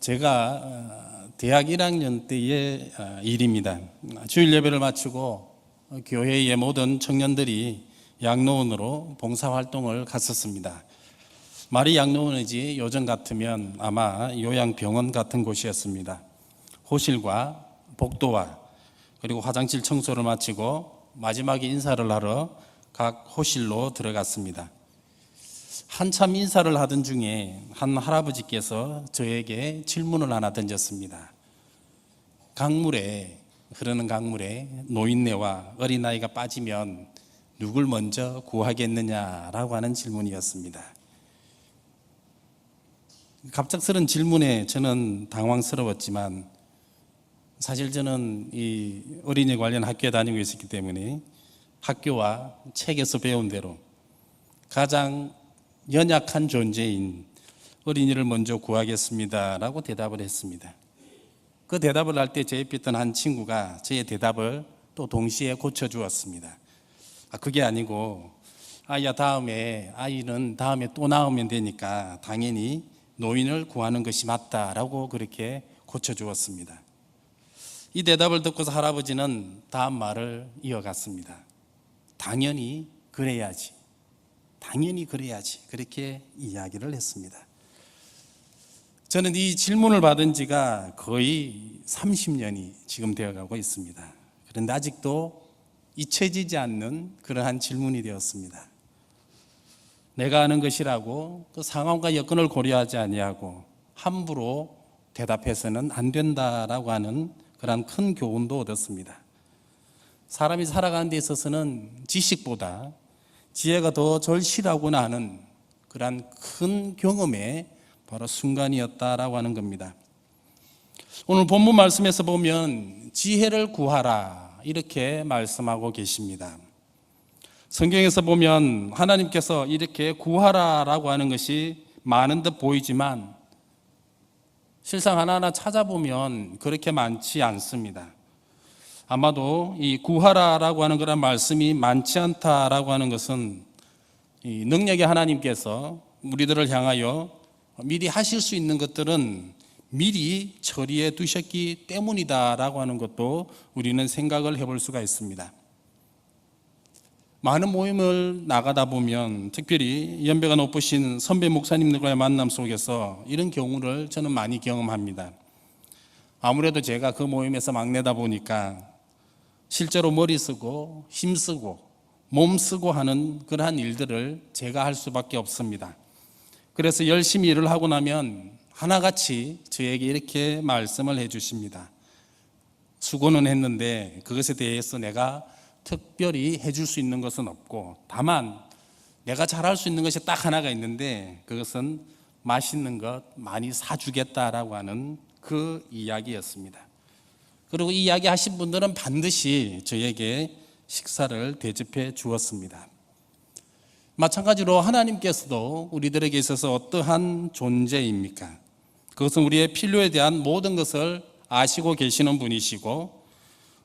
제가 대학 1학년 때의 일입니다. 주일 예배를 마치고 교회의 모든 청년들이 양로원으로 봉사활동을 갔었습니다. 말이 양로원이지 요즘 같으면 아마 요양병원 같은 곳이었습니다. 호실과 복도와 그리고 화장실 청소를 마치고 마지막에 인사를 하러 각 호실로 들어갔습니다. 한참 인사를 하던 중에 한 할아버지께서 저에게 질문을 하나 던졌습니다. 흐르는 강물에 노인네와 어린아이가 빠지면 누굴 먼저 구하겠느냐라고 하는 질문이었습니다. 갑작스런 질문에 저는 당황스러웠지만 사실 저는 이 어린이 관련 학교에 다니고 있었기 때문에 학교와 책에서 배운 대로 가장 연약한 존재인 어린이를 먼저 구하겠습니다라고 대답을 했습니다. 그 대답을 할 때 제 옆에 있던 한 친구가 저의 대답을 또 동시에 고쳐주었습니다. 그게 아니고 아이는 다음에 또 낳으면 되니까 당연히 노인을 구하는 것이 맞다라고 그렇게 고쳐주었습니다. 이 대답을 듣고서 할아버지는 다음 말을 이어갔습니다. 당연히 그래야지 그렇게 이야기를 했습니다. 저는 이 질문을 받은 지가 거의 30년이 지금 되어가고 있습니다. 그런데 아직도 잊혀지지 않는 그러한 질문이 되었습니다. 내가 아는 것이라고 그 상황과 여건을 고려하지 아니하고 함부로 대답해서는 안 된다라고 하는 그러한 큰 교훈도 얻었습니다. 사람이 살아가는 데 있어서는 지식보다 지혜가 더 절실하구나 하는 그러한 큰 경험의 바로 순간이었다라고 하는 겁니다. 오늘 본문 말씀에서 보면 지혜를 구하라 이렇게 말씀하고 계십니다. 성경에서 보면 하나님께서 이렇게 구하라라고 하는 것이 많은 듯 보이지만 실상 하나하나 찾아보면 그렇게 많지 않습니다. 아마도 이 구하라라고 하는 그런 말씀이 많지 않다라고 하는 것은 이 능력의 하나님께서 우리들을 향하여 미리 하실 수 있는 것들은 미리 처리해 두셨기 때문이다라고 하는 것도 우리는 생각을 해볼 수가 있습니다. 많은 모임을 나가다 보면 특별히 연배가 높으신 선배 목사님들과의 만남 속에서 이런 경우를 저는 많이 경험합니다. 아무래도 제가 그 모임에서 막내다 보니까 실제로 머리 쓰고 힘 쓰고 몸 쓰고 하는 그러한 일들을 제가 할 수밖에 없습니다. 그래서 열심히 일을 하고 나면 하나같이 저에게 이렇게 말씀을 해 주십니다. 수고는 했는데 그것에 대해서 내가 특별히 해줄 수 있는 것은 없고 다만 내가 잘할 수 있는 것이 딱 하나가 있는데 그것은 맛있는 것 많이 사주겠다라고 하는 그 이야기였습니다. 그리고 이 이야기 하신 분들은 반드시 저에게 식사를 대접해 주었습니다. 마찬가지로 하나님께서도 우리들에게 있어서 어떠한 존재입니까? 그것은 우리의 필요에 대한 모든 것을 아시고 계시는 분이시고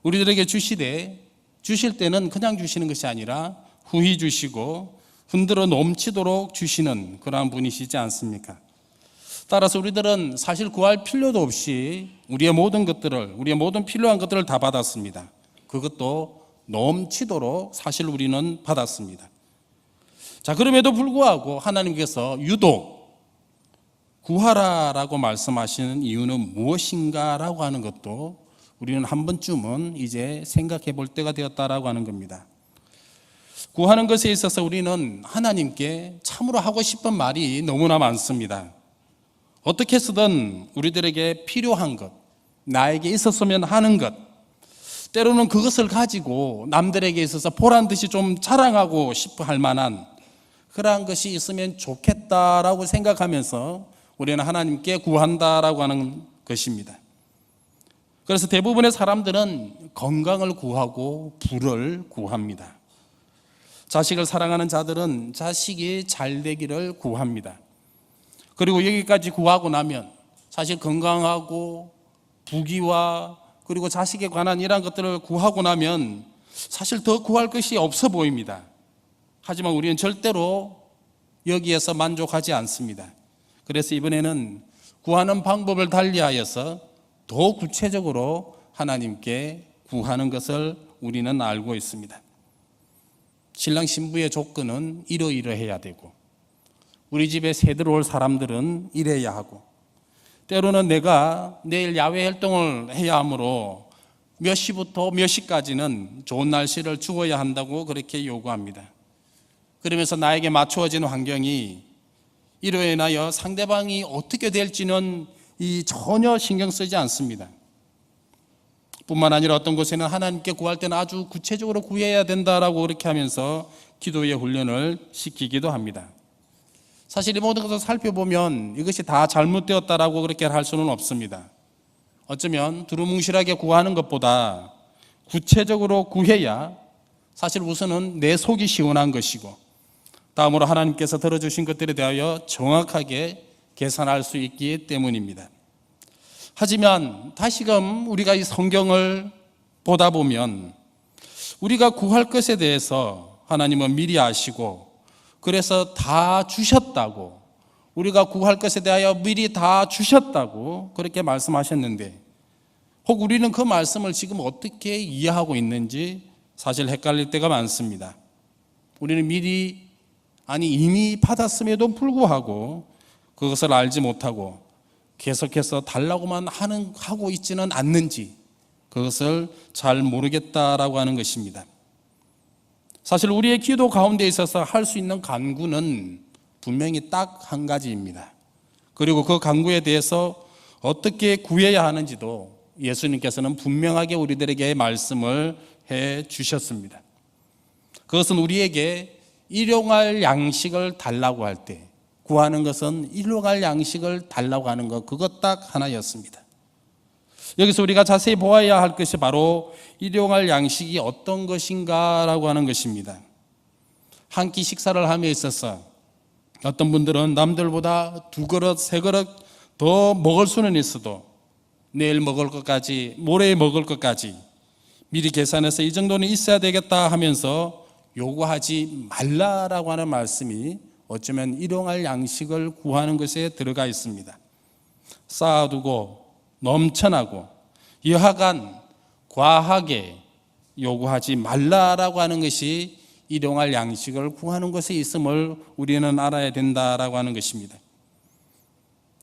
우리들에게 주실 때는 그냥 주시는 것이 아니라 후히 주시고 흔들어 넘치도록 주시는 그러한 분이시지 않습니까? 따라서 우리들은 사실 구할 필요도 없이 우리의 모든 필요한 것들을 다 받았습니다. 그것도 넘치도록 사실 우리는 받았습니다. 자, 그럼에도 불구하고 하나님께서 유독 구하라라고 말씀하시는 이유는 무엇인가라고 하는 것도 우리는 한 번쯤은 이제 생각해 볼 때가 되었다라고 하는 겁니다. 구하는 것에 있어서 우리는 하나님께 참으로 하고 싶은 말이 너무나 많습니다. 어떻게 해서든 우리들에게 필요한 것, 나에게 있었으면 하는 것, 때로는 그것을 가지고 남들에게 있어서 보란 듯이 좀 자랑하고 싶어 할 만한 그러한 것이 있으면 좋겠다라고 생각하면서 우리는 하나님께 구한다라고 하는 것입니다. 그래서 대부분의 사람들은 건강을 구하고 부를 구합니다. 자식을 사랑하는 자들은 자식이 잘 되기를 구합니다. 그리고 여기까지 구하고 나면 사실 건강하고 부귀와 그리고 자식에 관한 이러한 것들을 구하고 나면 사실 더 구할 것이 없어 보입니다. 하지만 우리는 절대로 여기에서 만족하지 않습니다. 그래서 이번에는 구하는 방법을 달리하여서 더 구체적으로 하나님께 구하는 것을 우리는 알고 있습니다. 신랑 신부의 조건은 이러이러해야 되고, 우리 집에 새 들어올 사람들은 이래야 하고, 때로는 내가 내일 야외 활동을 해야 하므로 몇 시부터 몇 시까지는 좋은 날씨를 주어야 한다고 그렇게 요구합니다. 그러면서 나에게 맞추어진 환경이 이로 인하여 상대방이 어떻게 될지는 전혀 신경 쓰지 않습니다. 뿐만 아니라 어떤 곳에는 하나님께 구할 때는 아주 구체적으로 구해야 된다라고 그렇게 하면서 기도의 훈련을 시키기도 합니다. 사실 이 모든 것을 살펴보면 이것이 다 잘못되었다라고 그렇게 할 수는 없습니다. 어쩌면 두루뭉실하게 구하는 것보다 구체적으로 구해야 사실 우선은 내 속이 시원한 것이고, 다음으로 하나님께서 들어주신 것들에 대하여 정확하게 계산할 수 있기 때문입니다. 하지만 다시금 우리가 이 성경을 보다 보면 우리가 구할 것에 대해서 하나님은 미리 아시고, 그래서 다 주셨다고, 우리가 구할 것에 대하여 미리 다 주셨다고 그렇게 말씀하셨는데, 혹 우리는 그 말씀을 지금 어떻게 이해하고 있는지 사실 헷갈릴 때가 많습니다. 우리는 이미 받았음에도 불구하고 그것을 알지 못하고 계속해서 달라고만 하고 있지는 않는지 그것을 잘 모르겠다라고 하는 것입니다. 사실 우리의 기도 가운데 있어서 할 수 있는 간구는 분명히 딱 한 가지입니다. 그리고 그 간구에 대해서 어떻게 구해야 하는지도 예수님께서는 분명하게 우리들에게 말씀을 해 주셨습니다. 그것은 우리에게 일용할 양식을 달라고 할 때, 구하는 것은 일용할 양식을 달라고 하는 것, 그것 딱 하나였습니다. 여기서 우리가 자세히 보아야 할 것이 바로 일용할 양식이 어떤 것인가라고 하는 것입니다. 한 끼 식사를 함에 있어서 어떤 분들은 남들보다 2그릇, 3그릇 더 먹을 수는 있어도 내일 먹을 것까지, 모레 먹을 것까지 미리 계산해서 이 정도는 있어야 되겠다 하면서 요구하지 말라라고 하는 말씀이 어쩌면 일용할 양식을 구하는 것에 들어가 있습니다. 쌓아두고 넘쳐나고 여하간 과하게 요구하지 말라라고 하는 것이 일용할 양식을 구하는 것에 있음을 우리는 알아야 된다라고 하는 것입니다.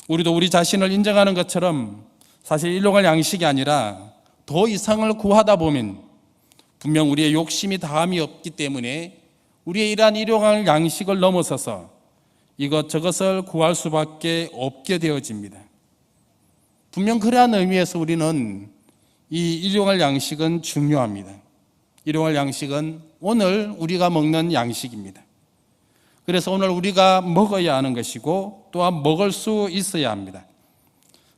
우리도 우리 자신을 인정하는 것처럼 사실 일용할 양식이 아니라 더 이상을 구하다 보면 분명 우리의 욕심이 다함이 없기 때문에 우리의 이러한 일용할 양식을 넘어서서 이것저것을 구할 수밖에 없게 되어집니다. 분명 그러한 의미에서 우리는 이 일용할 양식은 중요합니다. 일용할 양식은 오늘 우리가 먹는 양식입니다. 그래서 오늘 우리가 먹어야 하는 것이고 또한 먹을 수 있어야 합니다.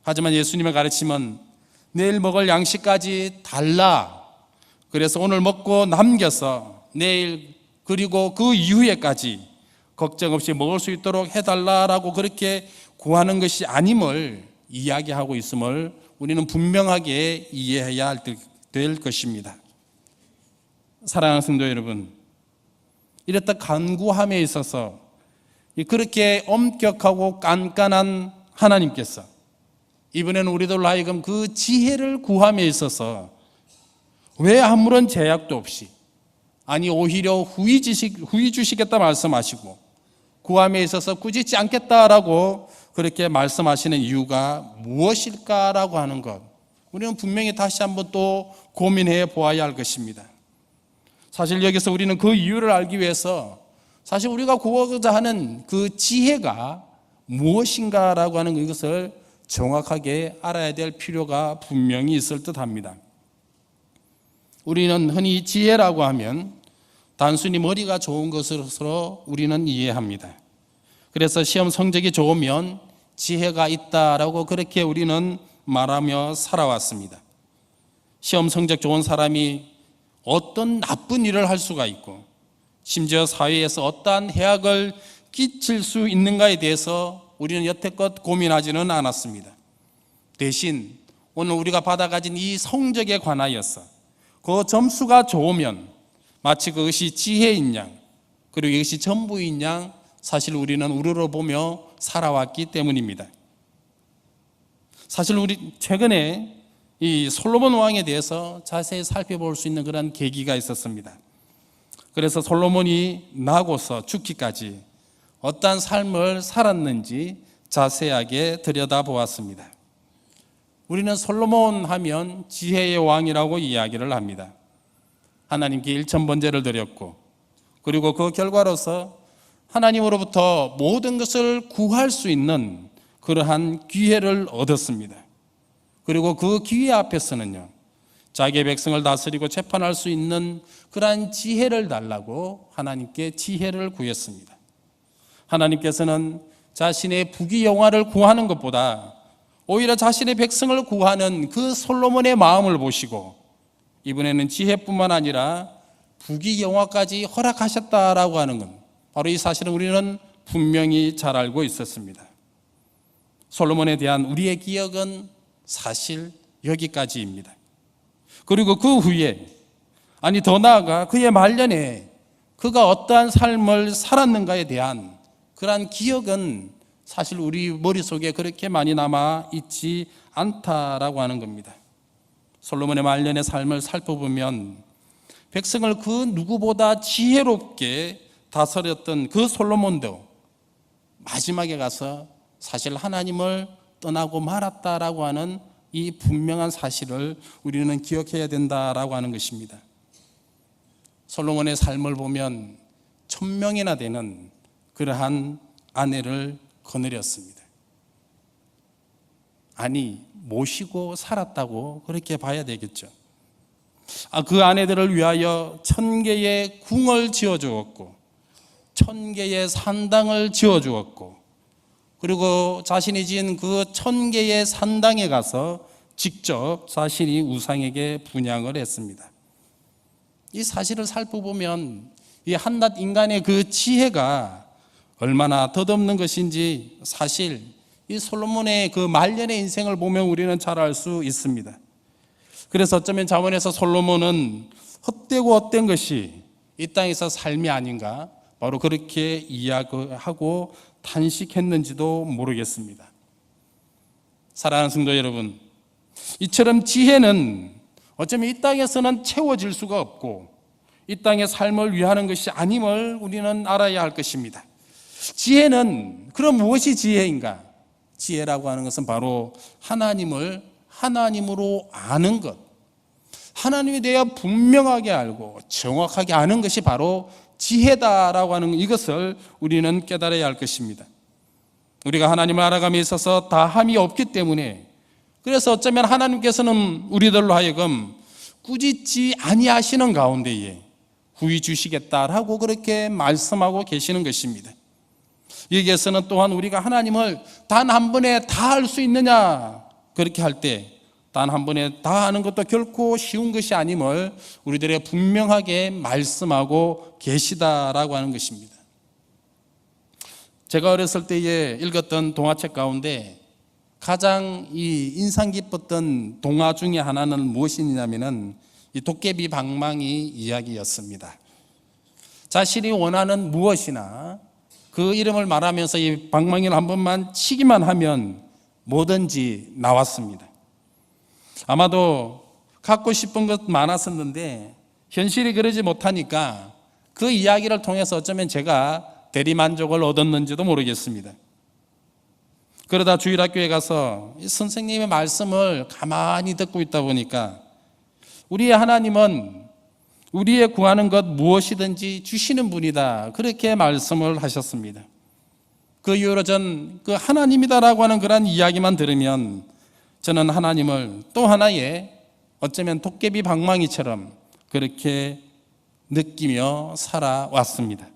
하지만 예수님의 가르침은 내일 먹을 양식까지 달라, 그래서 오늘 먹고 남겨서 내일 그리고 그 이후에까지 걱정 없이 먹을 수 있도록 해달라라고 그렇게 구하는 것이 아님을 이야기하고 있음을 우리는 분명하게 이해해야 될 것입니다. 사랑하는 성도 여러분, 이렇다 간구함에 있어서 그렇게 엄격하고 깐깐한 하나님께서 이번에는 우리들 하여금 그 지혜를 구함에 있어서 왜 아무런 제약도 없이, 아니 오히려 후히 주시겠다 말씀하시고 구함에 있어서 꾸짖지 않겠다라고 그렇게 말씀하시는 이유가 무엇일까라고 하는 것, 우리는 분명히 다시 한번 또 고민해 보아야 할 것입니다. 사실 여기서 우리는 그 이유를 알기 위해서 사실 우리가 구하고자 하는 그 지혜가 무엇인가라고 하는 이것을 정확하게 알아야 될 필요가 분명히 있을 듯합니다. 우리는 흔히 지혜라고 하면 단순히 머리가 좋은 것으로 우리는 이해합니다. 그래서 시험 성적이 좋으면 지혜가 있다라고 그렇게 우리는 말하며 살아왔습니다. 시험 성적 좋은 사람이 어떤 나쁜 일을 할 수가 있고 심지어 사회에서 어떠한 해악을 끼칠 수 있는가에 대해서 우리는 여태껏 고민하지는 않았습니다. 대신 오늘 우리가 받아가진 이 성적에 관하여서 그 점수가 좋으면 마치 그것이 지혜인 양, 그리고 이것이 전부인 양 사실 우리는 우러러보며 살아왔기 때문입니다. 사실 우리 최근에 이 솔로몬 왕에 대해서 자세히 살펴볼 수 있는 그런 계기가 있었습니다. 그래서 솔로몬이 나고서 죽기까지 어떠한 삶을 살았는지 자세하게 들여다보았습니다. 우리는 솔로몬 하면 지혜의 왕이라고 이야기를 합니다. 하나님께 일천번제를 드렸고, 그리고 그 결과로서 하나님으로부터 모든 것을 구할 수 있는 그러한 기회를 얻었습니다. 그리고 그 기회 앞에서는요, 자기의 백성을 다스리고 재판할 수 있는 그러한 지혜를 달라고 하나님께 지혜를 구했습니다. 하나님께서는 자신의 부귀영화를 구하는 것보다 오히려 자신의 백성을 구하는 그 솔로몬의 마음을 보시고 이번에는 지혜뿐만 아니라 부귀영화까지 허락하셨다라고 하는 것, 바로 이 사실은 우리는 분명히 잘 알고 있었습니다. 솔로몬에 대한 우리의 기억은 사실 여기까지입니다. 그리고 그 후에, 아니 더 나아가 그의 말년에 그가 어떠한 삶을 살았는가에 대한 그러한 기억은 사실 우리 머릿속에 그렇게 많이 남아 있지 않다라고 하는 겁니다. 솔로몬의 말년의 삶을 살펴보면 백성을 그 누구보다 지혜롭게 다스렸던 그 솔로몬도 마지막에 가서 사실 하나님을 떠나고 말았다라고 하는 이 분명한 사실을 우리는 기억해야 된다라고 하는 것입니다. 솔로몬의 삶을 보면 1000명이나 되는 그러한 아내를 거느렸습니다. 아니, 모시고 살았다고 그렇게 봐야 되겠죠. 그 아내들을 위하여 1000개의 궁을 지어주었고 1000개의 산당을 지어주었고, 그리고 자신이 지은 그 1000개의 산당에 가서 직접 자신이 우상에게 분향을 했습니다. 이 사실을 살펴보면 이 한낱 인간의 그 지혜가 얼마나 덧없는 것인지 사실 이 솔로몬의 그 말년의 인생을 보면 우리는 잘 알 수 있습니다. 그래서 어쩌면 잠언에서 솔로몬은 헛되고 헛된 것이 이 땅에서 삶이 아닌가, 바로 그렇게 이야기하고 탄식했는지도 모르겠습니다. 사랑하는 성도 여러분, 이처럼 지혜는 어쩌면 이 땅에서는 채워질 수가 없고 이 땅의 삶을 위하는 것이 아님을 우리는 알아야 할 것입니다. 지혜는, 그럼 무엇이 지혜인가? 지혜라고 하는 것은 바로 하나님을 하나님으로 아는 것, 하나님에 대해 분명하게 알고 정확하게 아는 것이 바로 지혜다라고 하는 이것을 우리는 깨달아야 할 것입니다. 우리가 하나님을 알아감에 있어서 다함이 없기 때문에, 그래서 어쩌면 하나님께서는 우리들로 하여금 꾸짖지 아니하시는 가운데에 후히 주시겠다라고 그렇게 말씀하고 계시는 것입니다. 여기에서는 또한 우리가 하나님을 단 한 번에 다 알 수 있느냐, 그렇게 할 때 단 한 번에 다 아는 것도 결코 쉬운 것이 아님을 우리들의 분명하게 말씀하고 계시다라고 하는 것입니다. 제가 어렸을 때에 읽었던 동화책 가운데 가장 인상 깊었던 동화 중에 하나는 무엇이냐면은 이 도깨비 방망이 이야기였습니다. 자신이 원하는 무엇이나 그 이름을 말하면서 이 방망이를 한 번만 치기만 하면 뭐든지 나왔습니다. 아마도 갖고 싶은 것 많았었는데 현실이 그러지 못하니까 그 이야기를 통해서 어쩌면 제가 대리만족을 얻었는지도 모르겠습니다. 그러다 주일학교에 가서 선생님의 말씀을 가만히 듣고 있다 보니까 우리의 하나님은 우리의 구하는 것 무엇이든지 주시는 분이다, 그렇게 말씀을 하셨습니다. 그 이후로 전 그 하나님이다라고 하는 그런 이야기만 들으면 저는 하나님을 또 하나의 어쩌면 도깨비 방망이처럼 그렇게 느끼며 살아왔습니다.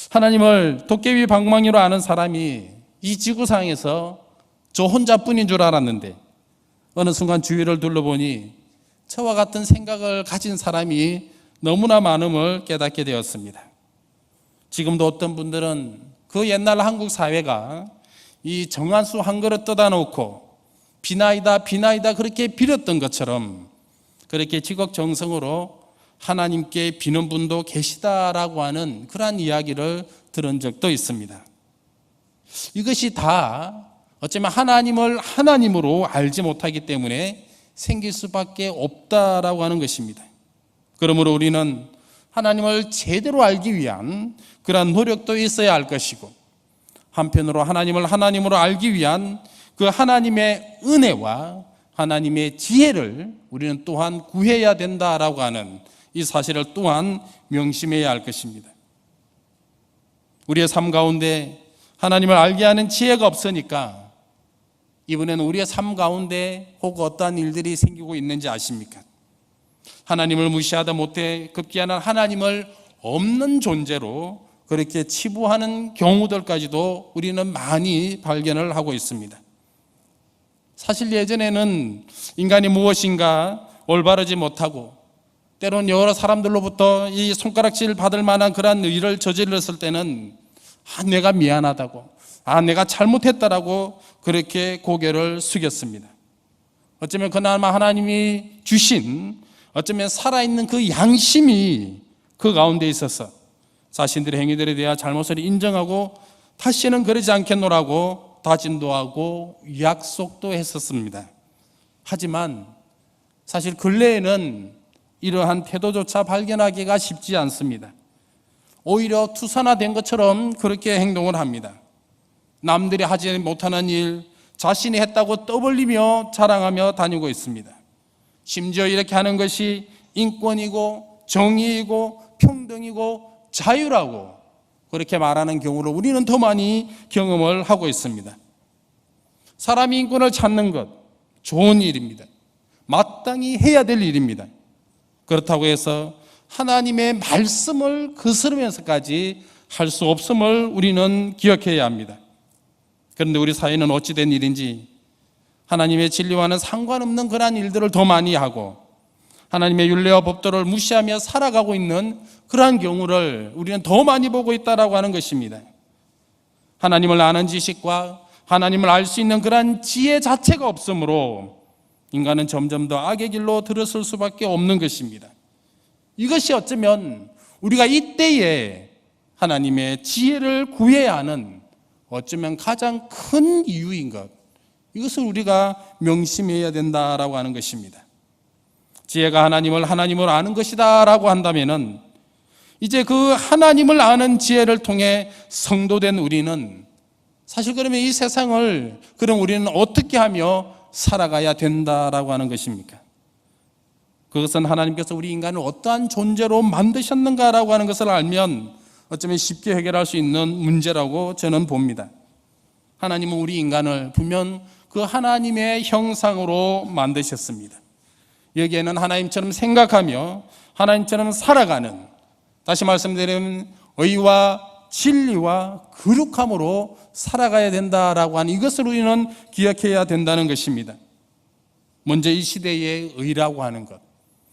하나님을 도깨비 방망이로 아는 사람이 이 지구상에서 저 혼자뿐인 줄 알았는데 어느 순간 주위를 둘러보니 저와 같은 생각을 가진 사람이 너무나 많음을 깨닫게 되었습니다. 지금도 어떤 분들은 그 옛날 한국 사회가 이 정한수 한 그릇 떠다 놓고 비나이다 비나이다 그렇게 빌었던 것처럼 그렇게 지극정성으로 하나님께 비는 분도 계시다라고 하는 그러한 이야기를 들은 적도 있습니다. 이것이 다 어쩌면 하나님을 하나님으로 알지 못하기 때문에 생길 수밖에 없다라고 하는 것입니다. 그러므로 우리는 하나님을 제대로 알기 위한 그러한 노력도 있어야 할 것이고, 한편으로 하나님을 하나님으로 알기 위한 그 하나님의 은혜와 하나님의 지혜를 우리는 또한 구해야 된다라고 하는 이 사실을 또한 명심해야 할 것입니다. 우리의 삶 가운데 하나님을 알게 하는 지혜가 없으니까 이번에는 우리의 삶 가운데 혹 어떠한 일들이 생기고 있는지 아십니까? 하나님을 무시하다 못해 급기야는 하나님을 없는 존재로 그렇게 치부하는 경우들까지도 우리는 많이 발견을 하고 있습니다. 사실 예전에는 인간이 무엇인가 올바르지 못하고 때로는 여러 사람들로부터 이 손가락질 받을 만한 그런 일을 저질렀을 때는 내가 미안하다고, 내가 잘못했다라고 그렇게 고개를 숙였습니다. 어쩌면 그나마 하나님이 주신 어쩌면 살아있는 그 양심이 그 가운데 있어서 자신들의 행위들에 대한 잘못을 인정하고 다시는 그러지 않겠노라고 다짐도 하고 약속도 했었습니다. 하지만 사실 근래에는 이러한 태도조차 발견하기가 쉽지 않습니다. 오히려 투사나된 것처럼 그렇게 행동을 합니다. 남들이 하지 못하는 일, 자신이 했다고 떠벌리며 자랑하며 다니고 있습니다. 심지어 이렇게 하는 것이 인권이고 정의이고 평등이고 자유라고 그렇게 말하는 경우를 우리는 더 많이 경험을 하고 있습니다. 사람이 인권을 찾는 것, 좋은 일입니다. 마땅히 해야 될 일입니다. 그렇다고 해서 하나님의 말씀을 거스르면서까지 할 수 없음을 우리는 기억해야 합니다. 그런데 우리 사회는 어찌된 일인지 하나님의 진리와는 상관없는 그러한 일들을 더 많이 하고 하나님의 율례와 법도를 무시하며 살아가고 있는 그러한 경우를 우리는 더 많이 보고 있다라고 하는 것입니다. 하나님을 아는 지식과 하나님을 알 수 있는 그러한 지혜 자체가 없으므로 인간은 점점 더 악의 길로 들어설 수밖에 없는 것입니다. 이것이 어쩌면 우리가 이때에 하나님의 지혜를 구해야 하는 어쩌면 가장 큰 이유인 것, 이것을 우리가 명심해야 된다라고 하는 것입니다. 지혜가 하나님을 하나님으로 아는 것이다 라고 한다면은 이제 그 하나님을 아는 지혜를 통해 성도된 우리는 사실 그러면 이 세상을 그럼 우리는 어떻게 하며 살아가야 된다라고 하는 것입니까? 그것은 하나님께서 우리 인간을 어떠한 존재로 만드셨는가라고 하는 것을 알면 어쩌면 쉽게 해결할 수 있는 문제라고 저는 봅니다. 하나님은 우리 인간을 분명 그 하나님의 형상으로 만드셨습니다. 여기에는 하나님처럼 생각하며 하나님처럼 살아가는, 다시 말씀드리면 의와 진리와 거룩함으로 살아가야 된다라고 하는 이것을 우리는 기억해야 된다는 것입니다. 먼저 이 시대의 의라고 하는 것,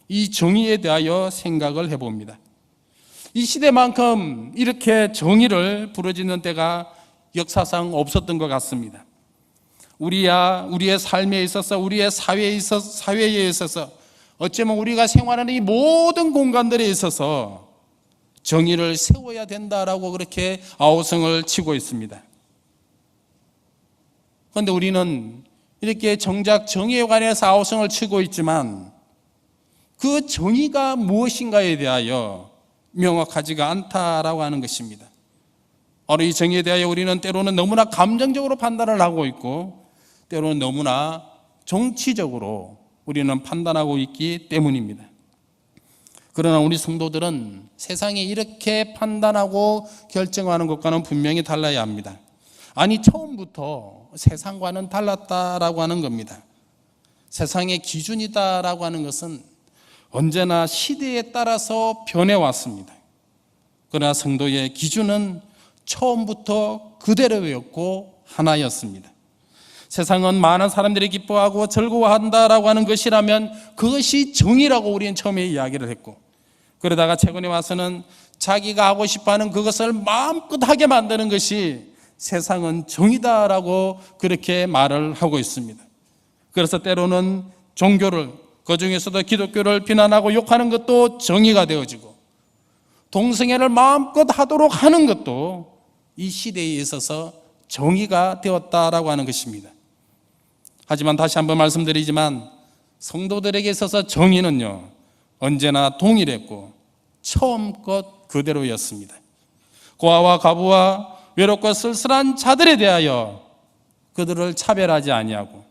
이 정의에 대하여 생각을 해봅니다. 이 시대만큼 이렇게 정의를 부르짖는 때가 역사상 없었던 것 같습니다. 우리의 삶에 있어서, 우리의 사회에 있어서 어쩌면 우리가 생활하는 이 모든 공간들에 있어서 정의를 세워야 된다라고 그렇게 아우성을 치고 있습니다. 그런데 우리는 이렇게 정작 정의에 관해서 아우성을 치고 있지만 그 정의가 무엇인가에 대하여 명확하지가 않다라고 하는 것입니다. 바로 이 정의에 대하여 우리는 때로는 너무나 감정적으로 판단을 하고 있고 때로는 너무나 정치적으로 우리는 판단하고 있기 때문입니다. 그러나 우리 성도들은 세상이 이렇게 판단하고 결정하는 것과는 분명히 달라야 합니다. 아니, 처음부터 세상과는 달랐다라고 하는 겁니다. 세상의 기준이다라고 하는 것은 언제나 시대에 따라서 변해왔습니다. 그러나 성도의 기준은 처음부터 그대로였고 하나였습니다. 세상은 많은 사람들이 기뻐하고 즐거워한다라고 하는 것이라면 그것이 정의라고 우리는 처음에 이야기를 했고, 그러다가 최근에 와서는 자기가 하고 싶어하는 그것을 마음껏 하게 만드는 것이 세상은 정의다라고 그렇게 말을 하고 있습니다. 그래서 때로는 종교를, 그중에서도 기독교를 비난하고 욕하는 것도 정의가 되어지고 동성애를 마음껏 하도록 하는 것도 이 시대에 있어서 정의가 되었다라고 하는 것입니다. 하지만 다시 한번 말씀드리지만 성도들에게 있어서 정의는요, 언제나 동일했고 처음껏 그대로였습니다. 고아와 과부와 외롭고 쓸쓸한 자들에 대하여 그들을 차별하지 아니하고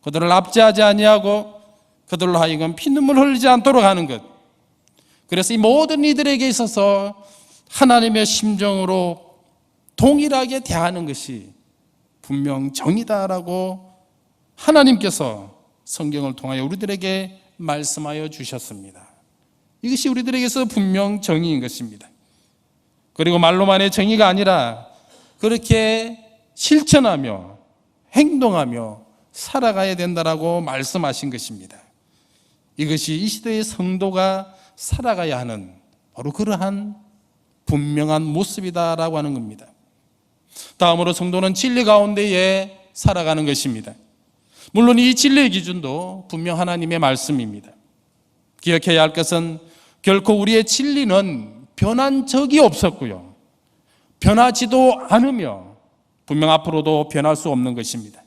그들을 압제하지 아니하고 그들로 하여금 피눈물 흘리지 않도록 하는 것. 그래서 이 모든 이들에게 있어서 하나님의 심정으로 동일하게 대하는 것이 분명 정의다라고 하나님께서 성경을 통하여 우리들에게 말씀하여 주셨습니다. 이것이 우리들에게서 분명 정의인 것입니다. 그리고 말로만의 정의가 아니라 그렇게 실천하며 행동하며 살아가야 된다라고 말씀하신 것입니다. 이것이 이 시대의 성도가 살아가야 하는 바로 그러한 분명한 모습이다라고 하는 겁니다. 다음으로 성도는 진리 가운데에 살아가는 것입니다. 물론 이 진리의 기준도 분명 하나님의 말씀입니다. 기억해야 할 것은 결코 우리의 진리는 변한 적이 없었고요, 변하지도 않으며 분명 앞으로도 변할 수 없는 것입니다.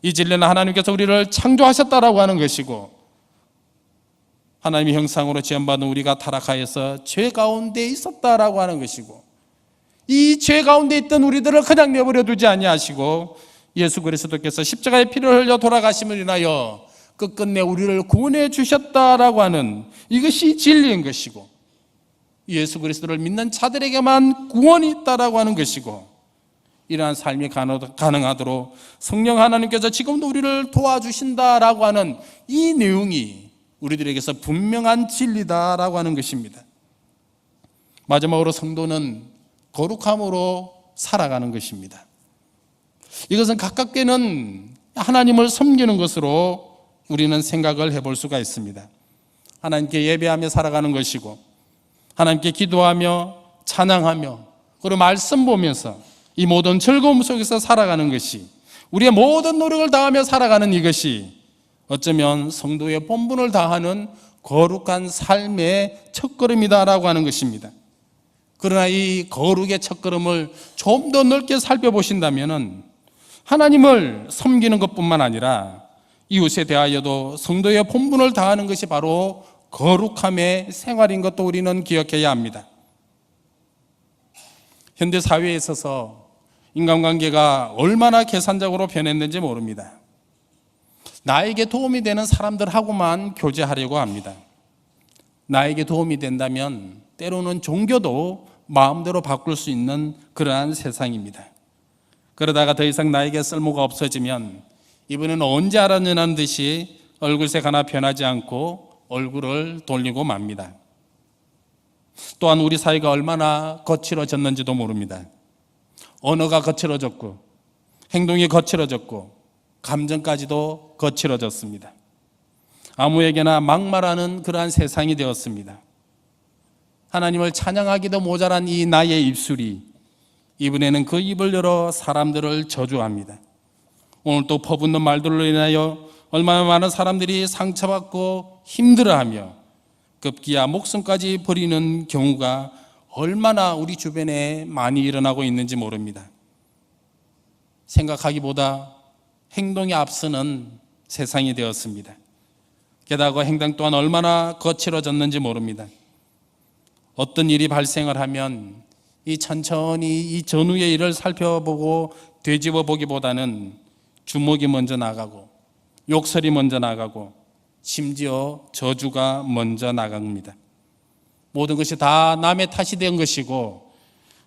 이 진리는 하나님께서 우리를 창조하셨다라고 하는 것이고, 하나님의 형상으로 지음받은 우리가 타락하여서 죄 가운데 있었다라고 하는 것이고, 이 죄 가운데 있던 우리들을 그냥 내버려 두지 아니하시고 예수 그리스도께서 십자가의 피를 흘려 돌아가심을 인하여 끝끝내 우리를 구원해 주셨다라고 하는 이것이 진리인 것이고, 예수 그리스도를 믿는 자들에게만 구원이 있다라고 하는 것이고, 이러한 삶이 가능하도록 성령 하나님께서 지금도 우리를 도와주신다라고 하는 이 내용이 우리들에게서 분명한 진리다라고 하는 것입니다. 마지막으로 성도는 거룩함으로 살아가는 것입니다. 이것은 가깝게는 하나님을 섬기는 것으로 우리는 생각을 해볼 수가 있습니다. 하나님께 예배하며 살아가는 것이고, 하나님께 기도하며 찬양하며 그리고 말씀 보면서 이 모든 즐거움 속에서 살아가는 것이, 우리의 모든 노력을 다하며 살아가는 이것이 어쩌면 성도의 본분을 다하는 거룩한 삶의 첫걸음이다라고 하는 것입니다. 그러나 이 거룩의 첫걸음을 좀 더 넓게 살펴보신다면 하나님을 섬기는 것뿐만 아니라 이웃에 대하여도 성도의 본분을 다하는 것이 바로 거룩함의 생활인 것도 우리는 기억해야 합니다. 현대 사회에 있어서 인간관계가 얼마나 계산적으로 변했는지 모릅니다. 나에게 도움이 되는 사람들하고만 교제하려고 합니다. 나에게 도움이 된다면 때로는 종교도 마음대로 바꿀 수 있는 그러한 세상입니다. 그러다가 더 이상 나에게 쓸모가 없어지면 이번에는 언제 알았냐는 듯이 얼굴색 하나 변하지 않고 얼굴을 돌리고 맙니다. 또한 우리 사회가 얼마나 거칠어졌는지도 모릅니다. 언어가 거칠어졌고 행동이 거칠어졌고 감정까지도 거칠어졌습니다. 아무에게나 막말하는 그러한 세상이 되었습니다. 하나님을 찬양하기도 모자란 이 나의 입술이 이번에는 그 입을 열어 사람들을 저주합니다. 오늘 또 퍼붓는 말들로 인하여 얼마나 많은 사람들이 상처받고 힘들어하며 급기야 목숨까지 버리는 경우가 얼마나 우리 주변에 많이 일어나고 있는지 모릅니다. 생각하기보다 행동이 앞서는 세상이 되었습니다. 게다가 행동 또한 얼마나 거칠어졌는지 모릅니다. 어떤 일이 발생을 하면 이 천천히 이 전후의 일을 살펴보고 되짚어 보기보다는 주먹이 먼저 나가고 욕설이 먼저 나가고 심지어 저주가 먼저 나갑니다. 모든 것이 다 남의 탓이 된 것이고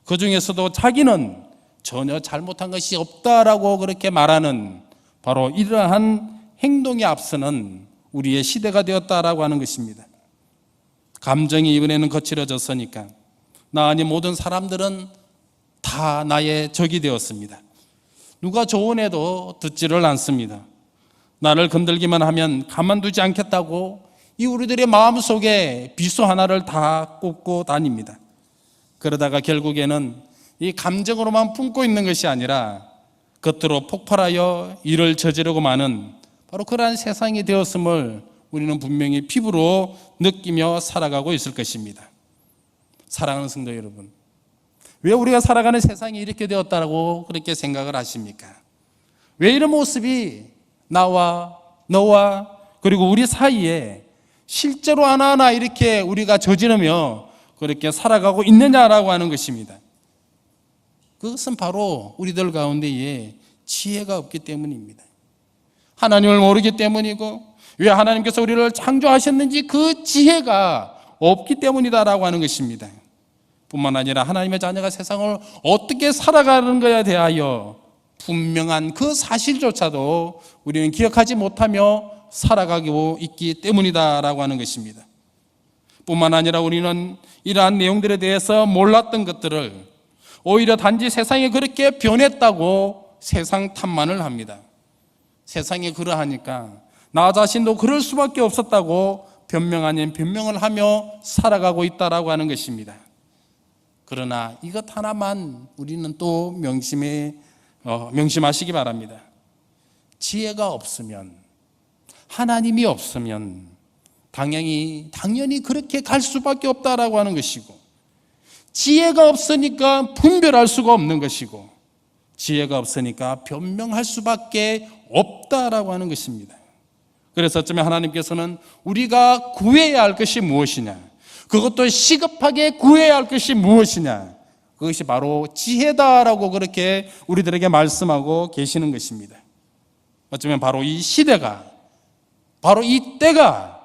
그 중에서도 자기는 전혀 잘못한 것이 없다라고 그렇게 말하는 바로 이러한 행동이 앞서는 우리의 시대가 되었다라고 하는 것입니다. 감정이 이번에는 거칠어졌으니까 나 아닌 모든 사람들은 다 나의 적이 되었습니다. 누가 조언해도 듣지를 않습니다. 나를 건들기만 하면 가만두지 않겠다고 이 우리들의 마음속에 비수 하나를 다 꽂고 다닙니다. 그러다가 결국에는 이 감정으로만 품고 있는 것이 아니라 겉으로 폭발하여 일을 저지르고 마는 바로 그러한 세상이 되었음을 우리는 분명히 피부로 느끼며 살아가고 있을 것입니다. 사랑하는 성도 여러분, 왜 우리가 살아가는 세상이 이렇게 되었다고 그렇게 생각을 하십니까? 왜 이런 모습이 나와 너와 그리고 우리 사이에 실제로 하나하나 이렇게 우리가 저지르며 그렇게 살아가고 있느냐라고 하는 것입니다. 그것은 바로 우리들 가운데에 지혜가 없기 때문입니다. 하나님을 모르기 때문이고 왜 하나님께서 우리를 창조하셨는지 그 지혜가 없기 때문이다라고 하는 것입니다. 뿐만 아니라 하나님의 자녀가 세상을 어떻게 살아가는 것에 대하여 분명한 그 사실조차도 우리는 기억하지 못하며 살아가고 있기 때문이다라고 하는 것입니다. 뿐만 아니라 우리는 이러한 내용들에 대해서 몰랐던 것들을 오히려 단지 세상이 그렇게 변했다고 세상 탓만을 합니다. 세상이 그러하니까 나 자신도 그럴 수밖에 없었다고 변명 아닌 변명을 하며 살아가고 있다라고 하는 것입니다. 그러나 이것 하나만 우리는 또 명심하시기 바랍니다. 지혜가 없으면, 하나님이 없으면 당연히 그렇게 갈 수밖에 없다라고 하는 것이고, 지혜가 없으니까 분별할 수가 없는 것이고, 지혜가 없으니까 변명할 수밖에 없다라고 하는 것입니다. 그래서 어쩌면 하나님께서는 우리가 구해야 할 것이 무엇이냐, 그것도 시급하게 구해야 할 것이 무엇이냐, 그것이 바로 지혜다라고 그렇게 우리들에게 말씀하고 계시는 것입니다. 어쩌면 바로 이 시대가, 바로 이 때가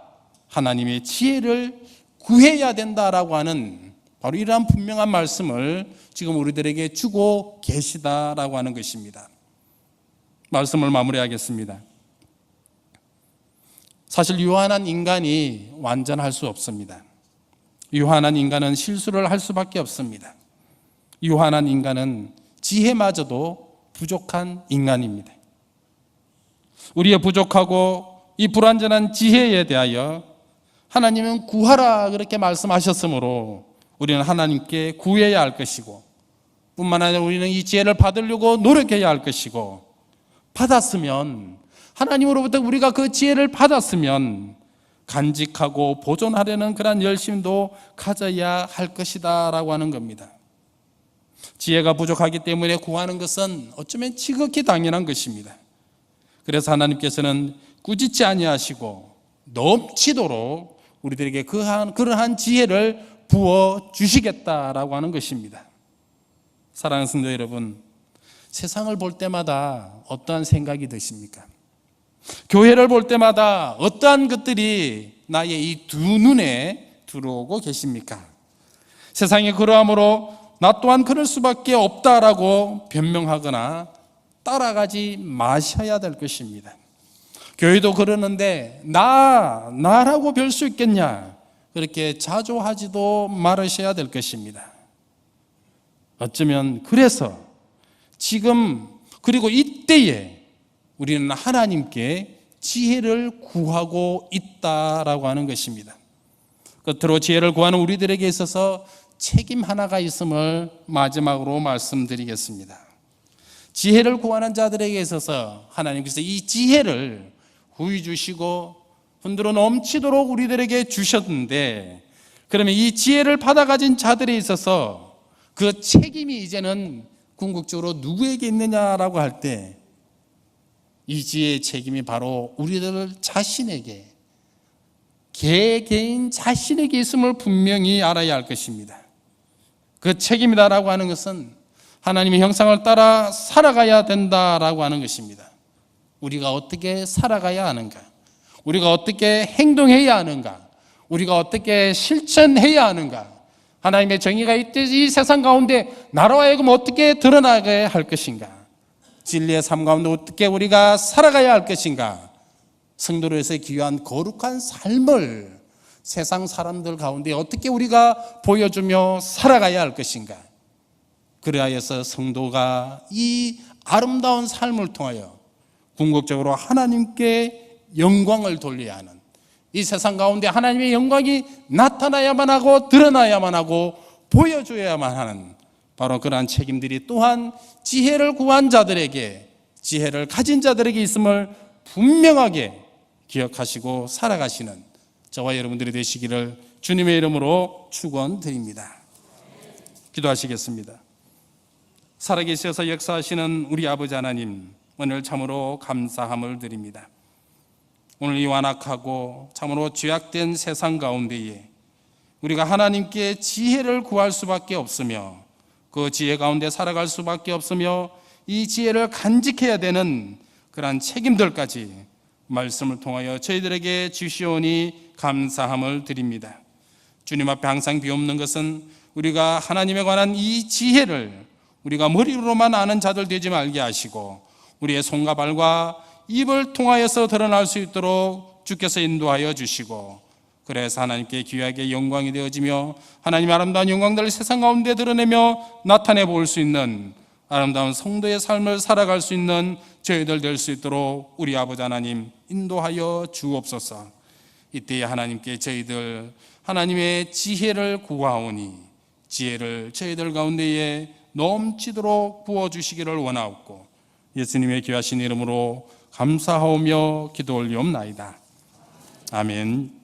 하나님의 지혜를 구해야 된다라고 하는 바로 이러한 분명한 말씀을 지금 우리들에게 주고 계시다라고 하는 것입니다. 말씀을 마무리하겠습니다. 사실 유한한 인간이 완전할 수 없습니다. 유한한 인간은 실수를 할 수밖에 없습니다. 유한한 인간은 지혜마저도 부족한 인간입니다. 우리의 부족하고 이 불완전한 지혜에 대하여 하나님은 구하라 그렇게 말씀하셨으므로 우리는 하나님께 구해야 할 것이고, 뿐만 아니라 우리는 이 지혜를 받으려고 노력해야 할 것이고, 받았으면, 하나님으로부터 우리가 그 지혜를 받았으면 간직하고 보존하려는 그런 열심도 가져야 할 것이다 라고 하는 겁니다. 지혜가 부족하기 때문에 구하는 것은 어쩌면 지극히 당연한 것입니다. 그래서 하나님께서는 꾸짖지 아니하시고 넘치도록 우리들에게 그러한 지혜를 부어주시겠다라고 하는 것입니다. 사랑하는 성도 여러분, 세상을 볼 때마다 어떠한 생각이 드십니까? 교회를 볼 때마다 어떠한 것들이 나의 이 두 눈에 들어오고 계십니까? 세상이 그러함으로 나 또한 그럴 수밖에 없다라고 변명하거나 따라가지 마셔야 될 것입니다. 교회도 그러는데 나라고 별 수 있겠냐, 그렇게 자조하지도 말으셔야 될 것입니다. 어쩌면 그래서 지금 그리고 이때에 우리는 하나님께 지혜를 구하고 있다라고 하는 것입니다. 끝으로 지혜를 구하는 우리들에게 있어서 책임 하나가 있음을 마지막으로 말씀드리겠습니다. 지혜를 구하는 자들에게 있어서 하나님께서 이 지혜를 후히 주시고 흔들어 넘치도록 우리들에게 주셨는데, 그러면 이 지혜를 받아 가진 자들에 있어서 그 책임이 이제는 궁극적으로 누구에게 있느냐라고 할 때, 이 지혜의 책임이 바로 우리들 자신에게, 개인 자신에게 있음을 분명히 알아야 할 것입니다. 그 책임이다라고 하는 것은 하나님의 형상을 따라 살아가야 된다라고 하는 것입니다. 우리가 어떻게 살아가야 하는가, 우리가 어떻게 행동해야 하는가, 우리가 어떻게 실천해야 하는가, 하나님의 정의가 이 세상 가운데 나로 하여금 어떻게 드러나게 할 것인가, 진리의 삶 가운데 어떻게 우리가 살아가야 할 것인가, 성도로서의 귀한 거룩한 삶을 세상 사람들 가운데 어떻게 우리가 보여주며 살아가야 할 것인가, 그리하여서 성도가 이 아름다운 삶을 통하여 궁극적으로 하나님께 영광을 돌려야 하는, 이 세상 가운데 하나님의 영광이 나타나야만 하고 드러나야만 하고 보여줘야만 하는 바로 그러한 책임들이 또한 지혜를 구한 자들에게, 지혜를 가진 자들에게 있음을 분명하게 기억하시고 살아가시는 저와 여러분들이 되시기를 주님의 이름으로 축원드립니다. 기도하시겠습니다. 살아계셔서 역사하시는 우리 아버지 하나님, 오늘 참으로 감사함을 드립니다. 오늘 이 완악하고 참으로 죄악된 세상 가운데에 우리가 하나님께 지혜를 구할 수밖에 없으며 그 지혜 가운데 살아갈 수밖에 없으며 이 지혜를 간직해야 되는 그러한 책임들까지 말씀을 통하여 저희들에게 주시오니 감사함을 드립니다. 주님 앞에 항상 비옵는 것은 우리가 하나님에 관한 이 지혜를 우리가 머리로만 아는 자들 되지 말게 하시고 우리의 손과 발과 입을 통하여서 드러날 수 있도록 주께서 인도하여 주시고, 그래서 하나님께 귀하게 영광이 되어지며 하나님의 아름다운 영광들을 세상 가운데 드러내며 나타내 볼 수 있는 아름다운 성도의 삶을 살아갈 수 있는 저희들 될 수 있도록 우리 아버지 하나님 인도하여 주옵소서. 이때에 하나님께 저희들 하나님의 지혜를 구하오니 지혜를 저희들 가운데에 넘치도록 부어주시기를 원하옵고 예수님의 귀하신 이름으로 감사하오며 기도 올리옵나이다. 아멘.